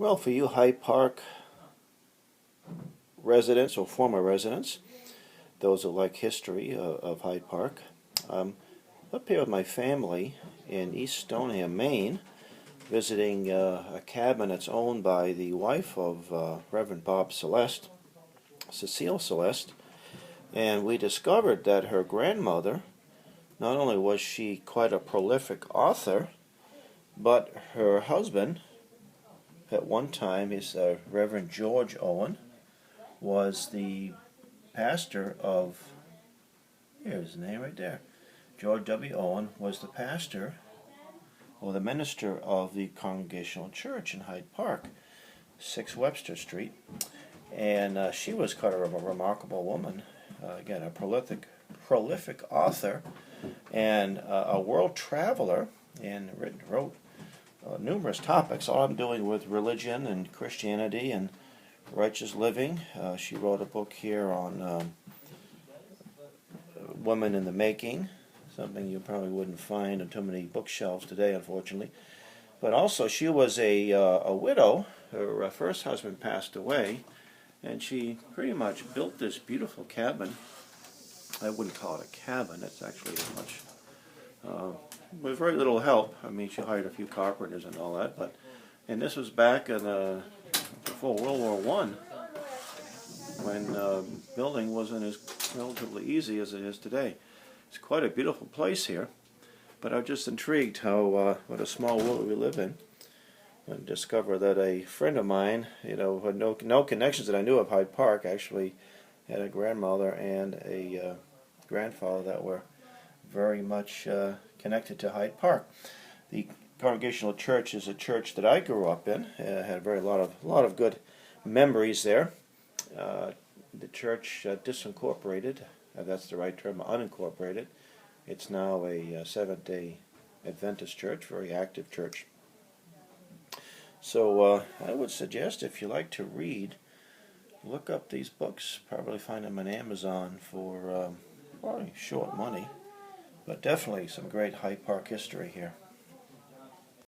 Well, for you Hyde Park residents or former residents, those who like history of Hyde Park, I'm up here with my family in East Stoneham, Maine, visiting a cabin that's owned by the wife of Reverend Bob Celeste, Cecile Celeste, and we discovered that her grandmother, not only was she quite a prolific author, but her husband, at one time, is Reverend George Owen, was the pastor of, here's his name right there, George W. Owen was the pastor or the minister of the Congregational Church in Hyde Park, 6 Webster Street, and she was quite a remarkable woman, again a prolific author and a world traveler, and wrote numerous topics, all I'm doing with religion and Christianity and righteous living. She wrote a book here on women in the making, something you probably wouldn't find on too many bookshelves today, unfortunately. But also she was a widow. Her first husband passed away, and she pretty much built this beautiful cabin. I wouldn't call it a cabin, it's actually as much with very little help. I mean, she hired a few carpenters and all that, and this was back in before World War I, when building wasn't as relatively easy as it is today. It's quite a beautiful place here, but I'm just intrigued how what a small world we live in, and discover that a friend of mine, who had no connections that I knew of Hyde Park, actually had a grandmother and a grandfather that were very much connected to Hyde Park. The Congregational Church is a church that I grew up in. Had a lot of good memories there. The church disincorporated, that's the right term, unincorporated. It's now a Seventh-day Adventist church, very active church. So I would suggest, if you like to read, look up these books. Probably find them on Amazon for probably short money. But definitely some great Hyde Park history here.